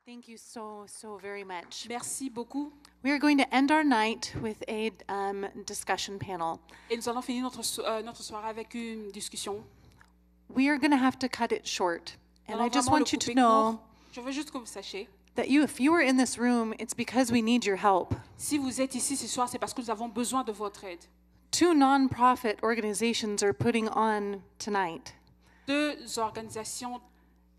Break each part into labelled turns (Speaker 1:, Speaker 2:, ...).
Speaker 1: Thank you so very much.
Speaker 2: Merci beaucoup.
Speaker 1: We are going to end our night with a discussion panel.
Speaker 2: Et nous allons finir notre soirée avec une discussion.
Speaker 1: We are going to have to cut it short. And I just
Speaker 2: Vraiment
Speaker 1: want you
Speaker 2: le
Speaker 1: to
Speaker 2: couper
Speaker 1: know
Speaker 2: court. Je veux juste que vous sachiez.
Speaker 1: that if you are in this room, it's because we need your help.
Speaker 2: Si vous êtes ici ce soir, c'est parce que nous avons besoin de votre aide.
Speaker 1: 2 non-profit organizations are putting on tonight.
Speaker 2: 2 organisations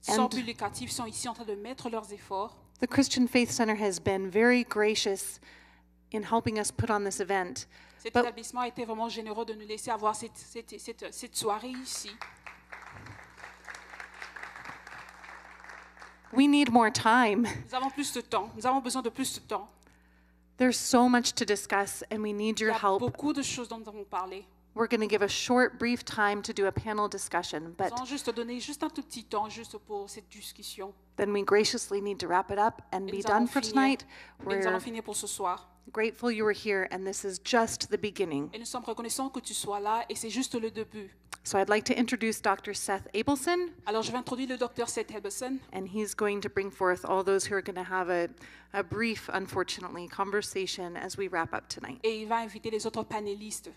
Speaker 2: sans but lucratif sont ici en train de mettre leurs efforts.
Speaker 1: The Christian Faith Center has been very gracious in helping us put on this event.
Speaker 2: Cet
Speaker 1: But
Speaker 2: établissement a été vraiment généreux de nous laisser avoir cette soirée ici.
Speaker 1: we need more time.
Speaker 2: Nous avons plus de temps. Nous avons besoin de plus de temps.
Speaker 1: There's so much to discuss, and we need
Speaker 2: Il y
Speaker 1: your
Speaker 2: a
Speaker 1: help.
Speaker 2: beaucoup de choses dont nous avons parlé.
Speaker 1: We're going to give a short, brief time to do a panel discussion,
Speaker 2: Nous
Speaker 1: but
Speaker 2: allons juste donner juste un tout petit temps juste pour cette discussion.
Speaker 1: then we graciously need to wrap it up and
Speaker 2: Et
Speaker 1: be
Speaker 2: nous
Speaker 1: done
Speaker 2: allons
Speaker 1: for
Speaker 2: finir.
Speaker 1: tonight.
Speaker 2: Et nous allons
Speaker 1: We're
Speaker 2: finir pour ce soir.
Speaker 1: grateful you were here, and this is just the beginning.
Speaker 2: Et nous sommes reconnaissants que tu sois là et c'est juste le début.
Speaker 1: So I'd like to introduce Dr. Seth Abelson,
Speaker 2: Alors je vais introduire le docteur Seth Abelson.
Speaker 1: and he's going to bring forth all those who are going to have a brief, unfortunately, conversation as we wrap up tonight.
Speaker 2: Et il va inviter les autres panélistes.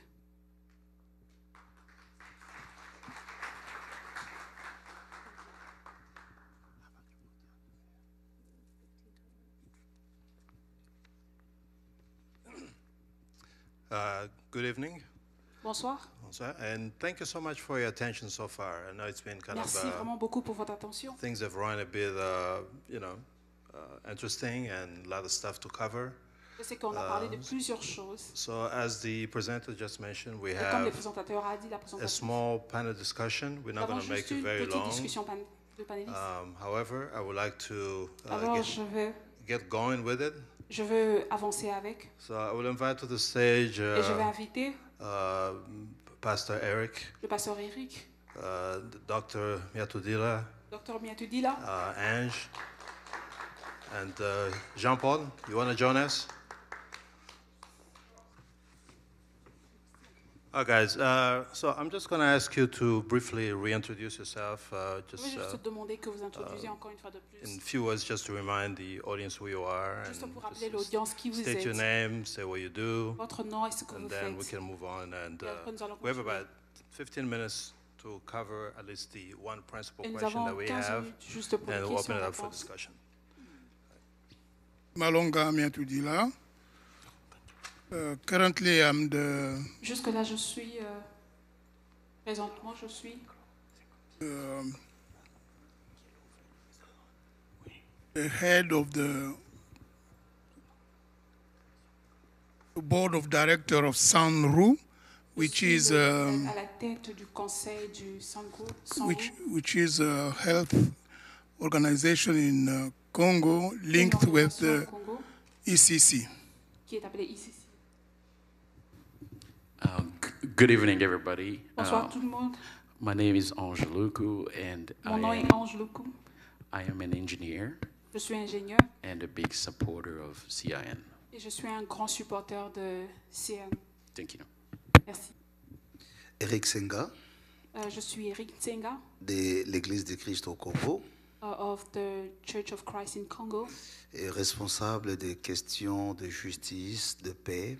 Speaker 3: Good evening.
Speaker 2: Bonsoir.
Speaker 3: Bonsoir. And thank you so much for your attention so far. I know it's been kind
Speaker 2: Merci vraiment beaucoup pour votre attention.
Speaker 3: things have run a bit, interesting and a lot of stuff to cover.
Speaker 2: Je sais qu'on a parlé de plusieurs choses.
Speaker 3: So as the presenter just mentioned, we
Speaker 2: Et comme le
Speaker 3: have
Speaker 2: présentateur a dit, la
Speaker 3: a
Speaker 2: présentation.
Speaker 3: small panel discussion. We're
Speaker 2: Nous
Speaker 3: not
Speaker 2: avons
Speaker 3: going to make
Speaker 2: juste
Speaker 3: it
Speaker 2: une
Speaker 3: very
Speaker 2: petite
Speaker 3: long.
Speaker 2: discussion de panélistes.
Speaker 3: However, I would like to
Speaker 2: Alors
Speaker 3: get going with it.
Speaker 2: je veux avancer avec.
Speaker 3: So I will invite to the stage
Speaker 2: Et je vais inviter
Speaker 3: Pastor Eric,
Speaker 2: le pasteur Eric,
Speaker 3: Dr. Miatudila,
Speaker 2: docteur Miatudila,
Speaker 3: Ange, and Jean-Paul. You want to join us? Guys, so I'm just going to ask you to briefly reintroduce yourself,
Speaker 2: je vais juste te demander que vous introduisiez encore une fois de
Speaker 3: in
Speaker 2: plus.
Speaker 3: few words, just to remind the audience who you are,
Speaker 2: Juste
Speaker 3: and
Speaker 2: pour rappeler
Speaker 3: just
Speaker 2: l'audience qui vous
Speaker 3: state your
Speaker 2: êtes,
Speaker 3: name, say what you do,
Speaker 2: votre nom et ce que
Speaker 3: and
Speaker 2: vous
Speaker 3: then we
Speaker 2: faites.
Speaker 3: can move on. And
Speaker 2: Et après, nous allons
Speaker 3: we have
Speaker 2: continuer.
Speaker 3: about 15 minutes to cover at least the one principal
Speaker 2: Et nous
Speaker 3: question that
Speaker 2: avons
Speaker 3: we
Speaker 2: 15
Speaker 3: have,
Speaker 2: minutes juste pour les
Speaker 3: and we'll open it up for
Speaker 2: questions-réponses.
Speaker 3: discussion.
Speaker 4: Malonga Miatudila. Currently, I'm the
Speaker 2: Jusque-là, je suis... présentement, je suis
Speaker 4: head of the board of director of Sanru, which is
Speaker 2: à la tête du conseil du Sanru,
Speaker 4: which is a health organization in Congo linked with the
Speaker 2: Congo,
Speaker 4: ECC.
Speaker 2: qui est appelée ICC.
Speaker 5: Good evening, everybody.
Speaker 2: Bonsoir tout le monde.
Speaker 5: My name is Ange Luku, and
Speaker 2: Mon nom
Speaker 5: I
Speaker 2: est Ange Luku.
Speaker 5: am an engineer
Speaker 2: Je suis ingénieur
Speaker 5: and a big supporter of CIN.
Speaker 2: et je suis un grand supporter de CN.
Speaker 5: Thank you.
Speaker 2: Merci.
Speaker 6: Eric Senga,
Speaker 2: Je suis Eric Tsenga
Speaker 6: de l'Église de Christ au Congo,
Speaker 2: of the Church of Christ in Congo,
Speaker 6: et responsable des questions de justice, de paix.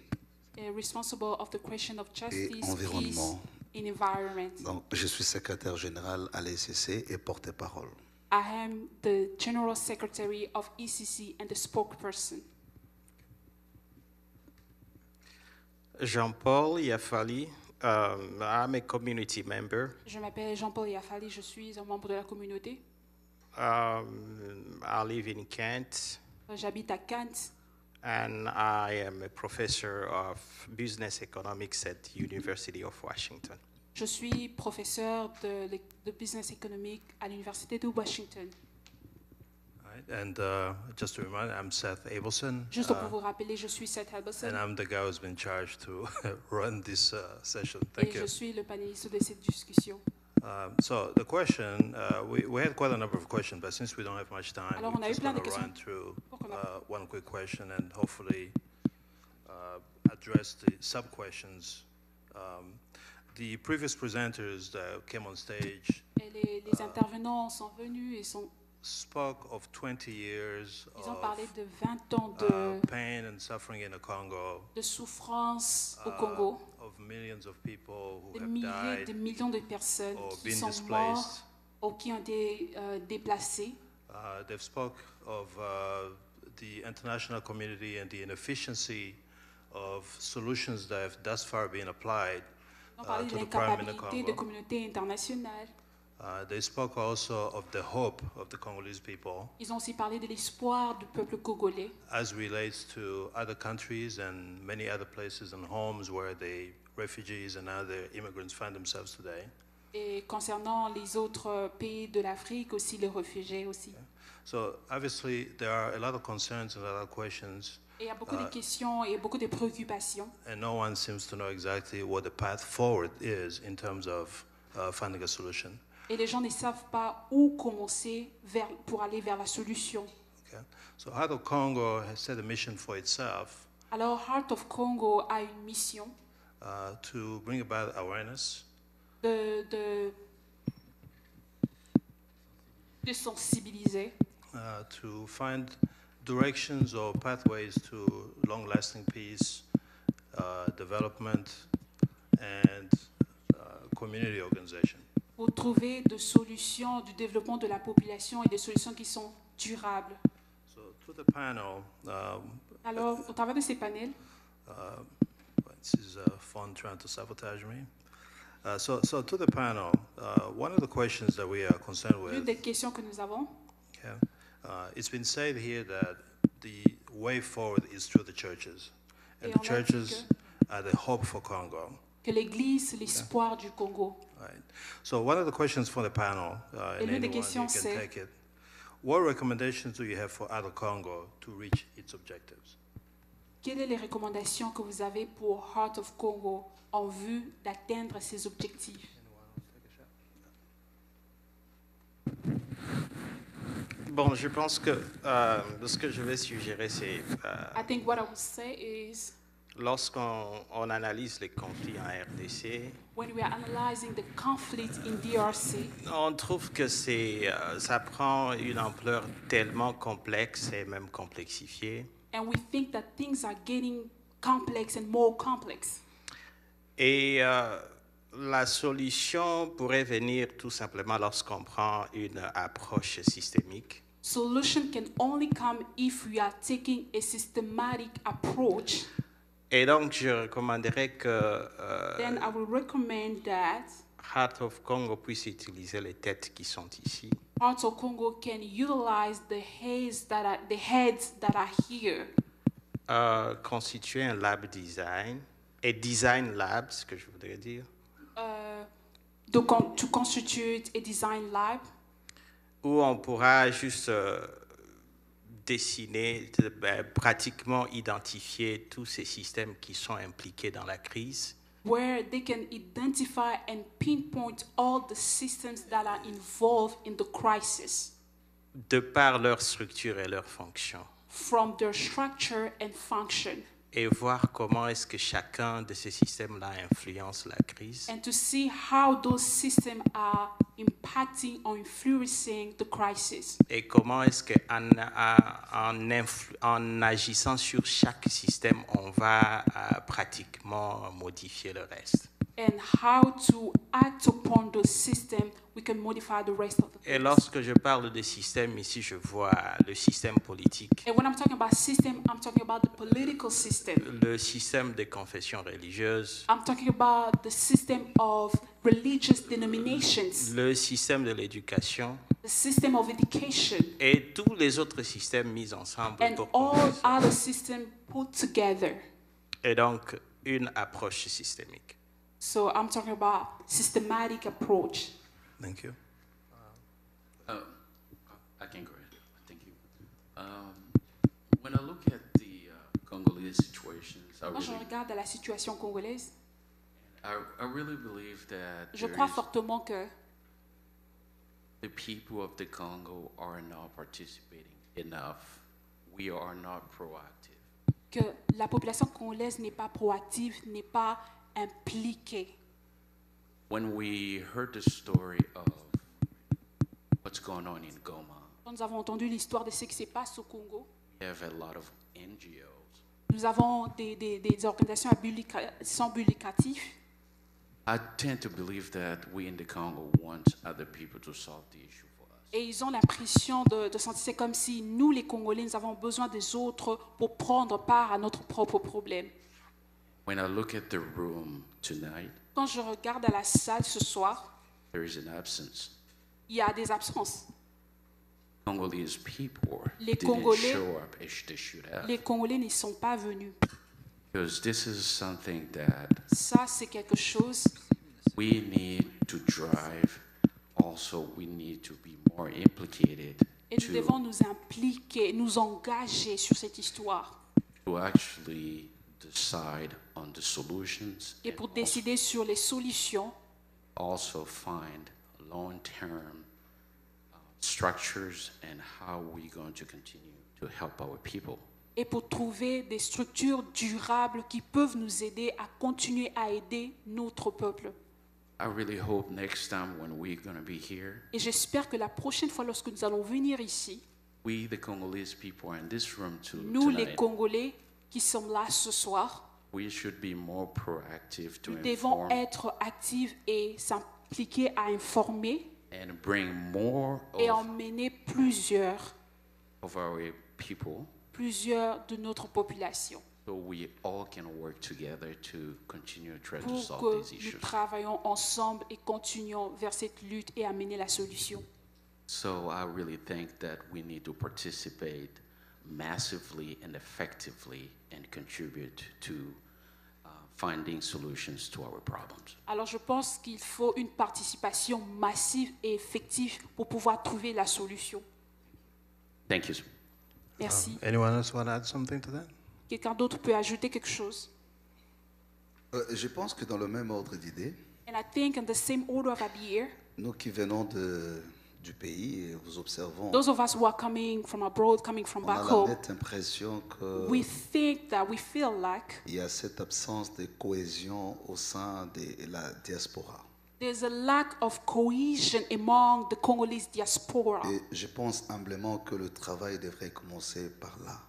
Speaker 2: responsible of the question of justice, peace,
Speaker 6: environnement.
Speaker 2: and environment.
Speaker 6: Donc, je suis secrétaire général à l'ECC et porte-parole.
Speaker 2: I am the General Secretary of ECC and the spokesperson.
Speaker 7: Jean-Paul Yafali, I'm a community member.
Speaker 2: Je m'appelle Jean-Paul Yafali, je suis un membre de la communauté.
Speaker 7: I live in Kent,
Speaker 2: J'habite à Kent
Speaker 7: and I am a professor of business economics at University of Washington.
Speaker 2: Je suis professeur de business économique à l'Université de Washington.
Speaker 3: All right, and just to remind, I'm Seth Abelson,
Speaker 2: Juste pour vous rappeler, je suis Seth Abelson
Speaker 3: and I'm the guy who's been charged to run this session.
Speaker 2: et
Speaker 3: Thank
Speaker 2: je
Speaker 3: you.
Speaker 2: suis le panéliste de cette discussion.
Speaker 3: So the question, we had quite a number of questions, but since we don't have much time,
Speaker 2: Alors,
Speaker 3: we're
Speaker 2: on a eu
Speaker 3: just
Speaker 2: plein
Speaker 3: going
Speaker 2: de
Speaker 3: to run
Speaker 2: questions.
Speaker 3: through
Speaker 2: Donc, on a-
Speaker 3: one quick question and hopefully address the sub-questions. The previous presenters that came on stage,
Speaker 2: Et les intervenants sont venus et sont
Speaker 3: spoke of 20 years
Speaker 2: Ils ont
Speaker 3: of
Speaker 2: parlé de 20 ans de,
Speaker 3: pain and suffering in the Congo,
Speaker 2: de souffrance au Congo,
Speaker 3: of millions of people who
Speaker 2: de
Speaker 3: have
Speaker 2: milliers, de
Speaker 3: died,
Speaker 2: millions de personnes
Speaker 3: or
Speaker 2: qui
Speaker 3: been
Speaker 2: sont
Speaker 3: displaced.
Speaker 2: mortes ou qui ont été déplacées.
Speaker 3: They've spoke of the international community and the inefficiency of solutions that have thus far been applied
Speaker 2: Ils ont parlé de
Speaker 3: to the crime in the
Speaker 2: l'incapacité de
Speaker 3: Congo.
Speaker 2: communautés internationales.
Speaker 3: They spoke also of the hope of the Congolese people
Speaker 2: Ils ont aussi parlé de l'espoir du peuple congolais
Speaker 3: as relates to other countries and many other places and homes where the refugees and other immigrants find themselves today.
Speaker 2: et concernant les autres pays de l'Afrique, aussi les réfugiés aussi.
Speaker 3: So obviously there are a lot of concerns and a lot of questions,
Speaker 2: Et il y a beaucoup de questions et beaucoup de préoccupations.
Speaker 3: and no one seems to know exactly what the path forward is in terms of finding a solution.
Speaker 2: Et les gens ne savent pas où commencer pour aller vers la solution.
Speaker 3: Okay? So Heart of Congo has set a mission for itself
Speaker 2: Alors, Heart of Congo a une mission
Speaker 3: to bring about awareness,
Speaker 2: de sensibiliser,
Speaker 3: to find directions or pathways to long-lasting peace, development, and community organization.
Speaker 2: pour trouver des solutions du développement de la population et des solutions qui sont durables.
Speaker 3: So through the panel,
Speaker 2: Alors, au travers de ces panels,
Speaker 3: this is fun trying to sabotage me. So to the panel, one of the questions that we are concerned
Speaker 2: l'une
Speaker 3: with,
Speaker 2: des questions que nous avons,
Speaker 3: okay, it's been said here that the way forward is through the churches, and
Speaker 2: Et
Speaker 3: the
Speaker 2: on a dit
Speaker 3: churches are the hope for Congo.
Speaker 2: que l'Église, c'est l'espoir du Congo.
Speaker 3: Right. So one of the questions for the panel,
Speaker 2: Et
Speaker 3: and
Speaker 2: l'une des
Speaker 3: anyone
Speaker 2: questions,
Speaker 3: you can
Speaker 2: c'est-
Speaker 3: take it. What recommendations do you have for other Congo to reach its objectives?
Speaker 2: Quelles sont les recommandations que vous avez pour Heart of Congo en vue d'atteindre ses objectifs?
Speaker 7: Bon, je pense que ce que je vais suggérer, c'est
Speaker 2: I think what I would say is
Speaker 7: lorsqu'on analyse les conflits en RDC,
Speaker 2: when we are analyzing the conflict in DRC,
Speaker 7: on trouve que ça prend une ampleur tellement complexe et même complexifiée.
Speaker 2: and we think that things are getting complex and more complex.
Speaker 7: Et la solution pourrait venir tout simplement lorsqu'on prend une approche systémique.
Speaker 2: Solution can only come if we are taking a systematic approach.
Speaker 7: Et donc, je recommanderais que
Speaker 2: Then I will recommend that
Speaker 7: Heart of Congo puisse utiliser les têtes qui sont ici.
Speaker 2: Heart of Congo can utilize the heads that are here.
Speaker 7: Constituer un lab design, et design lab, ce que je voudrais dire,
Speaker 2: To constitute a design lab
Speaker 7: où on pourra juste dessiner, pratiquement identifier tous ces systèmes qui sont impliqués dans la crise.
Speaker 2: where they can identify and pinpoint all the systems that are involved in the crisis
Speaker 7: De par leur structure et leur fonction,
Speaker 2: from their structure and function,
Speaker 7: et voir comment est-ce que chacun de ces systèmes-là influence la crise,
Speaker 2: and to see how those systems are impacting or influencing the crisis,
Speaker 7: et comment est-ce qu'en en agissant sur chaque système, on va pratiquement modifier le reste.
Speaker 2: and how to act upon those systems, we can modify the rest of the
Speaker 7: Et
Speaker 2: things.
Speaker 7: lorsque je parle de système, ici, je vois le système politique,
Speaker 2: And when I'm talking about system, I'm talking about the political system.
Speaker 7: le système des confessions religieuses,
Speaker 2: I'm talking about the system of religious denominations,
Speaker 7: le système de l'éducation
Speaker 2: the system of education,
Speaker 7: et tous les autres systèmes mis ensemble
Speaker 2: and
Speaker 7: pour qu'on
Speaker 2: all
Speaker 7: puisse-
Speaker 2: other systems put together.
Speaker 7: Et donc, une approche systémique.
Speaker 2: So I'm talking about systematic approach.
Speaker 3: Thank you.
Speaker 5: I can go ahead. Thank you. When I look at the Congolese situations,
Speaker 2: Quand je regarde la situation congolaise,
Speaker 5: I really believe that
Speaker 2: je
Speaker 5: there
Speaker 2: crois
Speaker 5: is-
Speaker 2: fortement que
Speaker 5: the people of the Congo are not participating enough. We are not proactive.
Speaker 2: la population congolaise n'est pas proactive, n'est pas impliquée.
Speaker 5: When we heard the story of what's going on in Goma,
Speaker 2: Quand Quand nous avons entendu l'histoire de ce qui se passe au Congo,
Speaker 5: we have a lot of NGOs
Speaker 2: nous avons des organisations sans but lucratif.
Speaker 5: I tend to believe that we in the Congo want other people to solve the issue for us.
Speaker 2: Et ils ont l'impression de sentir c'est comme si nous, les Congolais, nous avons besoin des autres pour prendre part à notre propre problème.
Speaker 5: When I look at the room tonight,
Speaker 2: Quand je regarde à la salle ce soir,
Speaker 5: there is an absence.
Speaker 2: il y a des absences.
Speaker 5: Congolese people
Speaker 2: Les
Speaker 5: didn't
Speaker 2: Congolais-
Speaker 5: show up as they should have.
Speaker 2: Les Congolais n'y sont pas venus.
Speaker 5: Because this is something that
Speaker 2: Ça, c'est quelque chose
Speaker 5: we need to drive. Also, we need to be more implicated
Speaker 2: et nous devons nous impliquer, nous engager sur cette histoire.
Speaker 5: to actually decide on the solutions
Speaker 2: Et
Speaker 5: and
Speaker 2: pour décider sur les solutions
Speaker 5: also find long-term structures and how we're going to continue to help our people.
Speaker 2: et pour trouver des structures durables qui peuvent nous aider à continuer à aider notre peuple.
Speaker 5: I really hope next time when we're going to be here,
Speaker 2: Et j'espère que la prochaine fois lorsque nous allons venir ici,
Speaker 5: we, the Congolese people, are in this room
Speaker 2: nous les
Speaker 5: tonight.
Speaker 2: Congolais qui sommes là ce soir,
Speaker 5: We should be more proactive to
Speaker 2: nous devons
Speaker 5: inform
Speaker 2: être actifs et s'impliquer à informer
Speaker 5: and bring more
Speaker 2: et emmener plusieurs
Speaker 5: of our people
Speaker 2: de notre population
Speaker 5: so we all can work together to continue to try to
Speaker 2: pour
Speaker 5: solve
Speaker 2: que
Speaker 5: these
Speaker 2: nous
Speaker 5: issues.
Speaker 2: travaillions ensemble et continuions vers cette lutte et amener la solution.
Speaker 5: So I really think that we need to participate massively and effectively and contribute to finding solutions to our problems.
Speaker 2: Alors je pense qu'il faut une participation massive et effective pour pouvoir trouver la solution.
Speaker 5: Thank you.
Speaker 2: Merci.
Speaker 3: Anyone else want to add something to that?
Speaker 2: Quelqu'un d'autre peut ajouter quelque chose?
Speaker 6: Je pense que dans le même ordre d'idées,
Speaker 2: And I think in the same order of idea,
Speaker 6: nous qui venons du pays et vous observons,
Speaker 2: those of us who are coming from abroad, coming from
Speaker 6: on
Speaker 2: back
Speaker 6: a la
Speaker 2: home,
Speaker 6: nette impression
Speaker 2: we
Speaker 6: qu'il
Speaker 2: think that we feel like
Speaker 6: y a cette absence de cohésion au sein de la diaspora.
Speaker 2: there's a lack of cohesion among the Congolese diaspora.
Speaker 6: Et je pense humblement que le travail devrait commencer par là.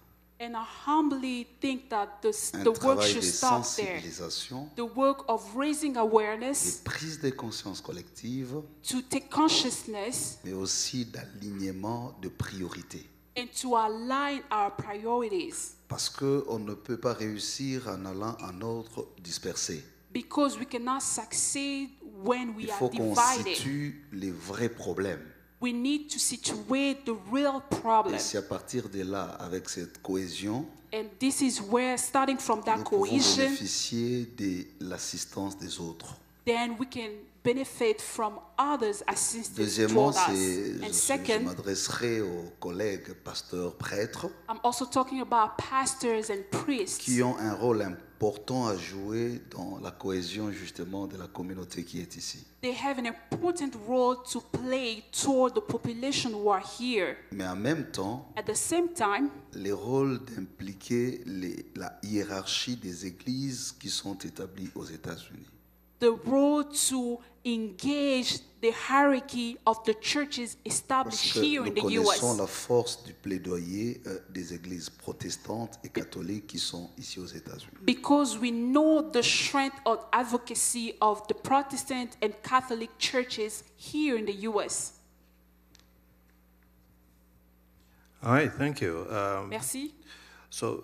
Speaker 2: And I humbly think that
Speaker 6: Un
Speaker 2: the work
Speaker 6: travail
Speaker 2: should
Speaker 6: de
Speaker 2: start there.
Speaker 6: sensibilisation,
Speaker 2: The work of raising
Speaker 6: de
Speaker 2: awareness,
Speaker 6: prise de conscience collective,
Speaker 2: to take consciousness,
Speaker 6: mais aussi d'alignement de priorités.
Speaker 2: and to align our priorities.
Speaker 6: Parce qu'on ne peut pas réussir en allant en ordre dispersé.
Speaker 2: Because we cannot succeed when we
Speaker 6: Il
Speaker 2: are
Speaker 6: faut qu'on
Speaker 2: divided.
Speaker 6: situe les vrais problèmes.
Speaker 2: We need to situate the real
Speaker 6: Et
Speaker 2: problem.
Speaker 6: c'est à partir de là, avec cette cohésion,
Speaker 2: And this is where, starting from that
Speaker 6: nous pouvons
Speaker 2: cohesion,
Speaker 6: bénéficier de l'assistance des autres.
Speaker 2: then we can benefit from others' assistance
Speaker 6: Deuxièmement,
Speaker 2: toward us. And
Speaker 6: je
Speaker 2: second,
Speaker 6: m'adresserai aux collègues pasteurs prêtres
Speaker 2: I'm also talking about pastors and priests
Speaker 6: qui ont un rôle important à jouer dans la cohésion justement de la communauté qui est ici.
Speaker 2: They have an important role to play toward the population who are here.
Speaker 6: Mais en même temps,
Speaker 2: At the same time,
Speaker 6: le rôle d'impliquer la hiérarchie des églises qui sont établies aux États-Unis.
Speaker 2: the role to engage the hierarchy of the churches
Speaker 6: Parce
Speaker 2: established
Speaker 6: que
Speaker 2: here in
Speaker 6: nous
Speaker 2: the
Speaker 6: connaissons
Speaker 2: US.
Speaker 6: la force du plaidoyer des églises protestantes et catholiques qui sont ici aux États-Unis.
Speaker 2: Because we know the strength of advocacy of the Protestant and Catholic churches here in the US.
Speaker 3: All right, thank you.
Speaker 2: Merci.
Speaker 3: So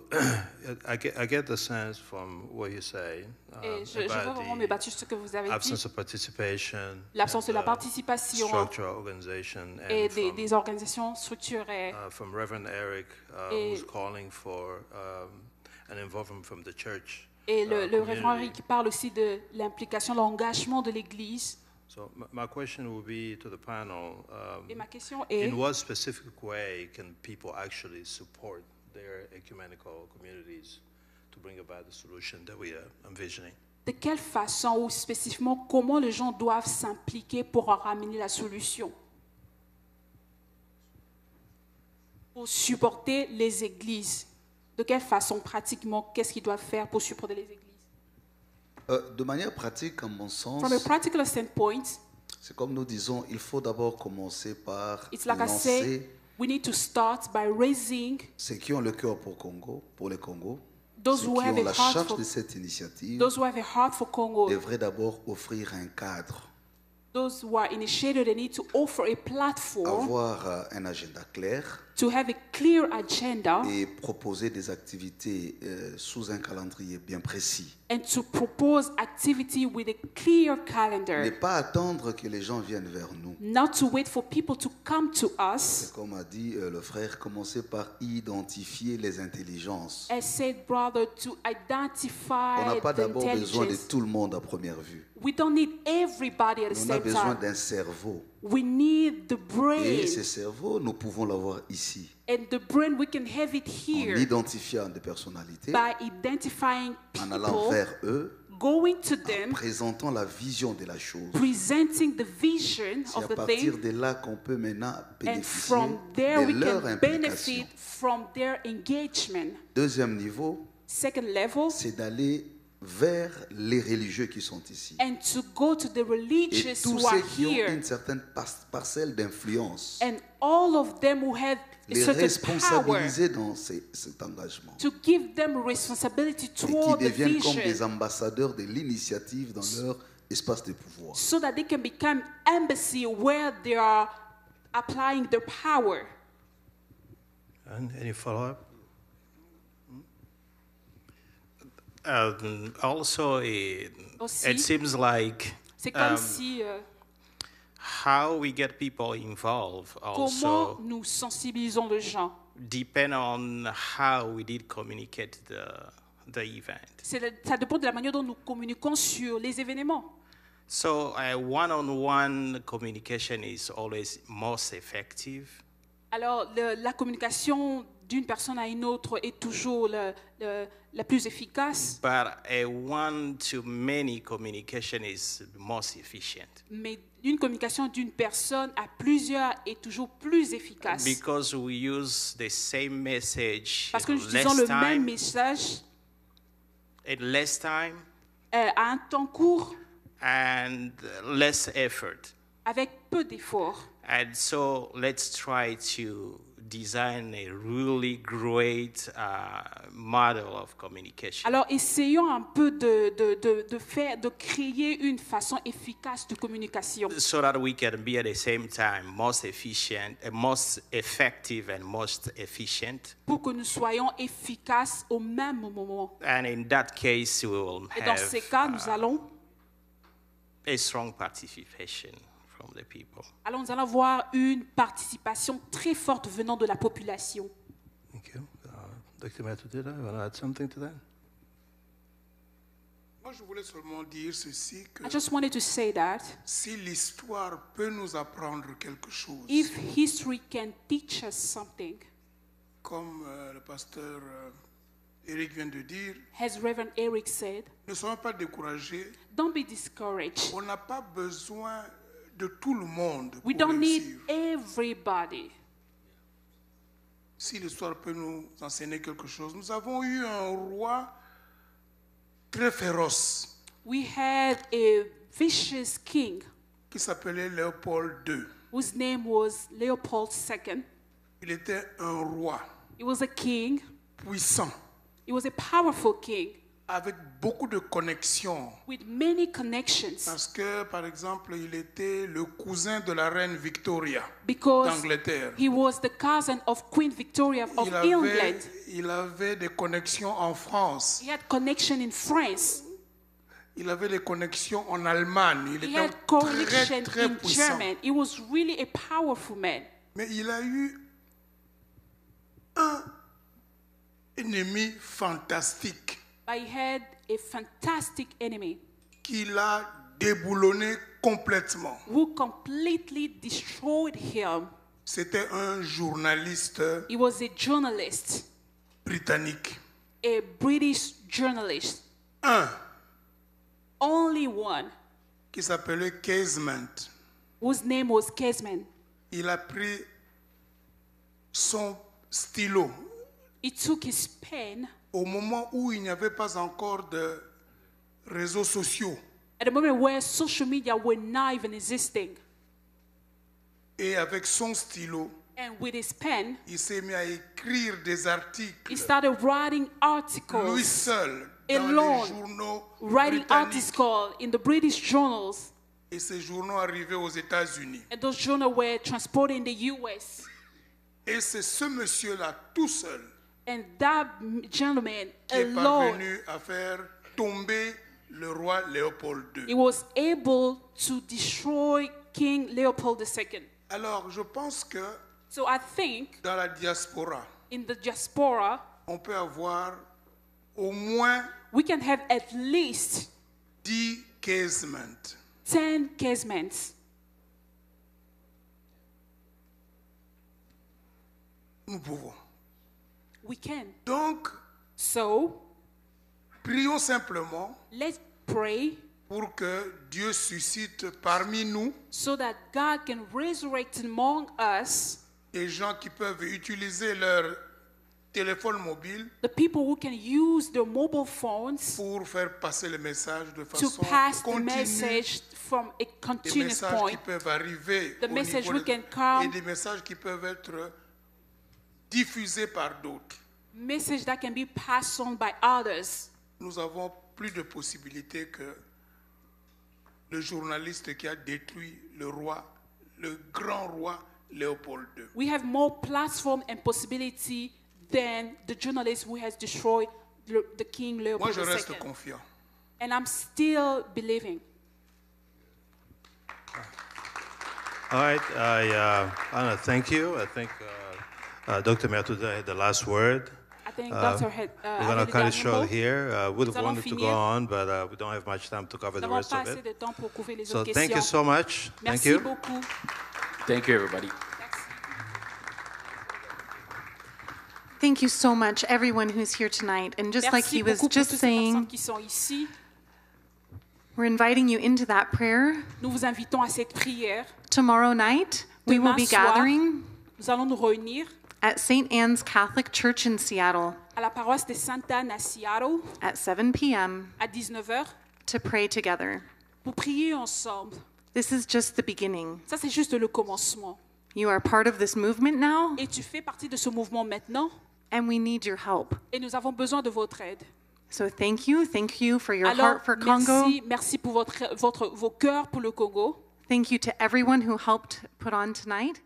Speaker 3: I get the sense from what you say
Speaker 2: Et je veux
Speaker 3: about
Speaker 2: vraiment me battre sur ce que vous avez dit.
Speaker 3: absence of participation,
Speaker 2: L'absence de la
Speaker 3: and,
Speaker 2: participation
Speaker 3: structural organization,
Speaker 2: et
Speaker 3: and
Speaker 2: des organisations structurées.
Speaker 3: from Reverend Eric,
Speaker 2: Et-
Speaker 3: who's calling for an involvement from the church.
Speaker 2: Et le révérend
Speaker 3: community.
Speaker 2: Eric parle aussi de l'implication, l'engagement de l'Église.
Speaker 3: So my question would be to the panel,
Speaker 2: Et ma question est,
Speaker 3: in what specific way can people actually support their ecumenical communities to bring about the solution that we are envisioning?
Speaker 2: de quelle façon ou spécifiquement comment les gens doivent s'impliquer pour ramener la solution? Pour supporter les églises. De quelle façon, pratiquement, qu'est-ce qu'ils doivent faire pour supporter les églises?
Speaker 6: De manière pratique, à mon sens,
Speaker 2: From a practical standpoint,
Speaker 6: c'est comme nous disons, il faut d'abord commencer par
Speaker 2: It's like I say,
Speaker 6: lancer
Speaker 2: We need to start by raising
Speaker 6: ceux qui ont le cœur pour le Congo,
Speaker 2: those
Speaker 6: ceux
Speaker 2: who
Speaker 6: qui
Speaker 2: have
Speaker 6: ont
Speaker 2: a
Speaker 6: la
Speaker 2: heart
Speaker 6: charge
Speaker 2: for
Speaker 6: de cette initiative,
Speaker 2: those who have a heart for Congo.
Speaker 6: devraient d'abord offrir un cadre,
Speaker 2: Those who are initiated, they need to offer a platform
Speaker 6: avoir un agenda clair
Speaker 2: to have a clear agenda
Speaker 6: et proposer des activités sous un calendrier bien précis.
Speaker 2: and to propose activity with a clear
Speaker 6: Ne
Speaker 2: calendar.
Speaker 6: pas attendre que les gens viennent vers nous.
Speaker 2: Not to wait for people to come to us.
Speaker 6: Comme a dit le frère, commencer par identifier les intelligences.
Speaker 2: As said, brother, to
Speaker 6: On
Speaker 2: identify
Speaker 6: n'a pas
Speaker 2: the
Speaker 6: d'abord besoin de
Speaker 2: intelligence.
Speaker 6: tout le monde à première vue.
Speaker 2: We don't need everybody at the
Speaker 6: On a
Speaker 2: same
Speaker 6: besoin
Speaker 2: time.
Speaker 6: d'un cerveau.
Speaker 2: We need the
Speaker 6: Et
Speaker 2: brain.
Speaker 6: ce cerveau, nous pouvons l'avoir ici.
Speaker 2: And the brain, we can have it
Speaker 6: En
Speaker 2: here
Speaker 6: identifiant des personnalités,
Speaker 2: by identifying
Speaker 6: en allant
Speaker 2: people,
Speaker 6: vers eux,
Speaker 2: going to
Speaker 6: en
Speaker 2: them,
Speaker 6: présentant la vision de la chose.
Speaker 2: presenting the vision
Speaker 6: C'est à
Speaker 2: of the
Speaker 6: partir
Speaker 2: thing,
Speaker 6: de là qu'on peut maintenant
Speaker 2: and
Speaker 6: bénéficier
Speaker 2: from there
Speaker 6: de
Speaker 2: we
Speaker 6: leur
Speaker 2: can
Speaker 6: implication.
Speaker 2: benefit from their engagement.
Speaker 6: Deuxième niveau,
Speaker 2: Second level,
Speaker 6: c'est d'aller vers les religieux qui sont ici.
Speaker 2: and to go to the
Speaker 6: Et
Speaker 2: religious
Speaker 6: tous
Speaker 2: who are
Speaker 6: ceux qui ont
Speaker 2: here,
Speaker 6: une certaine parcelle d'influence,
Speaker 2: and all of them who have a
Speaker 6: les
Speaker 2: certain power,
Speaker 6: responsabiliser dans cet engagement.
Speaker 2: to give them responsibility
Speaker 6: Et qui
Speaker 2: toward the
Speaker 6: deviennent comme des
Speaker 2: vision,
Speaker 6: ambassadeurs de l'initiative dans leur espace de pouvoir.
Speaker 2: so that they can become embassy where they are applying their power.
Speaker 3: And any follow-up? Also,
Speaker 2: Aussi,
Speaker 3: it seems like
Speaker 2: c'est comme si
Speaker 3: how we get people involved
Speaker 2: comment
Speaker 3: also
Speaker 2: nous sensibilisons les gens.
Speaker 3: depend on how we did communicate the event.
Speaker 2: Ça dépend de la manière dont nous communiquons sur les événements.
Speaker 3: So one-on-one communication is always most effective.
Speaker 2: Alors, la communication d'une personne à une autre est toujours la plus efficace,
Speaker 3: But a one-to-many communication is most efficient
Speaker 2: mais une communication d'une personne à plusieurs est toujours plus efficace.
Speaker 3: because we use the same message
Speaker 2: Parce que nous
Speaker 3: in
Speaker 2: utilisons le
Speaker 3: less
Speaker 2: même
Speaker 3: time,
Speaker 2: message
Speaker 3: in less time
Speaker 2: à un temps court,
Speaker 3: and less effort.
Speaker 2: avec peu d'efforts.
Speaker 3: And so let's try to design a really great model of communication.
Speaker 2: Alors, essayons un peu de créer une façon efficace de communication
Speaker 3: So that we can be at the same time most efficient, most effective, and most efficient.
Speaker 2: pour que nous soyons efficaces au même moment.
Speaker 3: And in that case, we will
Speaker 2: Et dans ces cas,
Speaker 3: have
Speaker 2: nous allons
Speaker 3: a strong participation from the people.
Speaker 2: Alors nous allons avoir une participation très forte venant de la population.
Speaker 3: Thank you. Dr. Matudela, you want to add something to that?
Speaker 4: Moi, je voulais seulement dire ceci, que
Speaker 2: I just wanted to say that
Speaker 4: si l'histoire peut nous apprendre quelque chose,
Speaker 2: if history can teach us something,
Speaker 4: comme le pasteur Eric vient de dire,
Speaker 2: as Reverend Eric said,
Speaker 4: ne soyons pas découragés.
Speaker 2: don't be discouraged.
Speaker 4: On n'a pas besoin de tout le monde
Speaker 2: We
Speaker 4: pour
Speaker 2: don't need
Speaker 4: réussir.
Speaker 2: everybody.
Speaker 4: Si l'histoire peut nous enseigner quelque chose, nous avons eu un roi très féroce
Speaker 2: We had a vicious king
Speaker 4: qui s'appelait Léopold II.
Speaker 2: whose name was Leopold II.
Speaker 4: Il était un roi
Speaker 2: He was a king.
Speaker 4: puissant,
Speaker 2: He was a powerful king
Speaker 4: avec beaucoup de connexions.
Speaker 2: with many connections
Speaker 4: Parce que, par exemple, il était le cousin de la reine Victoria
Speaker 2: because
Speaker 4: d'Angleterre.
Speaker 2: he was the cousin of Queen Victoria of England.
Speaker 4: Il avait des connexions en France.
Speaker 2: He had connection in France.
Speaker 4: Il avait des connexions en Allemagne. Il
Speaker 2: He
Speaker 4: était
Speaker 2: had
Speaker 4: très,
Speaker 2: connection
Speaker 4: très
Speaker 2: in
Speaker 4: puissant.
Speaker 2: German. He was really a powerful man.
Speaker 4: Mais il a eu un ennemi fantastique
Speaker 2: But he had a fantastic enemy
Speaker 4: qui l'a déboulonné complètement.
Speaker 2: who completely destroyed him.
Speaker 4: C'était un journaliste
Speaker 2: He was a journalist,
Speaker 4: britannique.
Speaker 2: a British journalist.
Speaker 4: Un
Speaker 2: Only one,
Speaker 4: qui s'appelait Casement.
Speaker 2: whose name was Kesman.
Speaker 4: Il a pris son stylo
Speaker 2: He took his pen
Speaker 4: au moment où il n'y avait pas encore de réseaux sociaux.
Speaker 2: at the moment where social media were not even existing.
Speaker 4: Et avec son stylo,
Speaker 2: And with his pen,
Speaker 4: il s'est mis à écrire des articles,
Speaker 2: he started writing
Speaker 4: lui
Speaker 2: articles,
Speaker 4: seul, dans
Speaker 2: alone,
Speaker 4: les journaux
Speaker 2: writing
Speaker 4: britanniques.
Speaker 2: articles in the British journals.
Speaker 4: Et ces journaux arrivaient aux États-Unis.
Speaker 2: And those journals were transported in the US.
Speaker 4: Et c'est ce monsieur-là, tout seul,
Speaker 2: And that gentleman
Speaker 4: qui est
Speaker 2: alone,
Speaker 4: parvenu à faire tomber le roi Léopold
Speaker 2: he
Speaker 4: II.
Speaker 2: was able to destroy King Leopold II.
Speaker 4: Alors, je pense que
Speaker 2: So I think
Speaker 4: dans la diaspora,
Speaker 2: in the diaspora,
Speaker 4: on peut avoir au moins
Speaker 2: we can have at least
Speaker 4: 10 casements.
Speaker 2: 10 casements.
Speaker 4: Nous pouvons.
Speaker 2: We can.
Speaker 4: Donc,
Speaker 2: So
Speaker 4: prions simplement
Speaker 2: let's pray
Speaker 4: pour que Dieu suscite parmi nous
Speaker 2: so that God can resurrect among us
Speaker 4: des gens qui peuvent utiliser leur téléphone mobile
Speaker 2: the people who can use their mobile phones
Speaker 4: pour faire passer le message de
Speaker 2: to
Speaker 4: façon
Speaker 2: pass the
Speaker 4: continue,
Speaker 2: message from a
Speaker 4: des
Speaker 2: continuous
Speaker 4: messages qui
Speaker 2: point.
Speaker 4: peuvent arriver
Speaker 2: The
Speaker 4: au
Speaker 2: message
Speaker 4: niveau
Speaker 2: we can come-
Speaker 4: et des messages qui peuvent être diffusés par d'autres.
Speaker 2: Message that can be passed on by others.
Speaker 4: Nous avons plus de possibilités que le journaliste qui a détruit le roi, le grand roi Léopold II.
Speaker 2: We have more platform and possibility than the journalist who has destroyed the King
Speaker 4: Moi,
Speaker 2: Leopold
Speaker 4: je reste
Speaker 2: II.
Speaker 4: confiant.
Speaker 2: And I'm still believing.
Speaker 3: All right, I want to thank you. I think Dr. Mertuda had the last word.
Speaker 2: I think Dr.
Speaker 3: We're going to cut it short here. We'd
Speaker 2: Nous allons
Speaker 3: wanted to go
Speaker 2: finir.
Speaker 3: on, but we don't have much time to cover
Speaker 2: Nous
Speaker 3: the
Speaker 2: n'avons
Speaker 3: rest
Speaker 2: pas
Speaker 3: of
Speaker 2: assez
Speaker 3: it.
Speaker 2: de temps pour couvrir les
Speaker 3: So
Speaker 2: autres
Speaker 3: thank you
Speaker 2: questions.
Speaker 3: so much. Thank
Speaker 2: Merci
Speaker 3: you.
Speaker 2: beaucoup.
Speaker 5: Thank you, everybody.
Speaker 2: Merci.
Speaker 1: Thank you so much, everyone who's here tonight. And just like
Speaker 2: Merci
Speaker 1: he was
Speaker 2: beaucoup pour
Speaker 1: just
Speaker 2: toutes ces personnes
Speaker 1: saying,
Speaker 2: qui sont ici.
Speaker 1: we're inviting you into that prayer.
Speaker 2: Nous vous invitons à cette prière.
Speaker 1: Tomorrow night, we will
Speaker 2: Demain
Speaker 1: be
Speaker 2: soir,
Speaker 1: gathering
Speaker 2: Nous allons nous réunir
Speaker 1: at St. Anne's Catholic Church in Seattle
Speaker 2: à la paroisse de Sainte Anne à Seattle
Speaker 1: at 7 p.m.
Speaker 2: à 19h
Speaker 1: to pray together.
Speaker 2: pour prier ensemble.
Speaker 1: This is just the beginning.
Speaker 2: Ça, c'est juste le commencement.
Speaker 1: You are part of this movement now,
Speaker 2: Et tu fais partie de ce mouvement maintenant
Speaker 1: and we need your help.
Speaker 2: et nous avons besoin de votre aide.
Speaker 1: So thank you for your
Speaker 2: Alors,
Speaker 1: heart for Congo.
Speaker 2: merci pour vos cœurs pour le Congo.
Speaker 1: Thank you to everyone who helped put on tonight.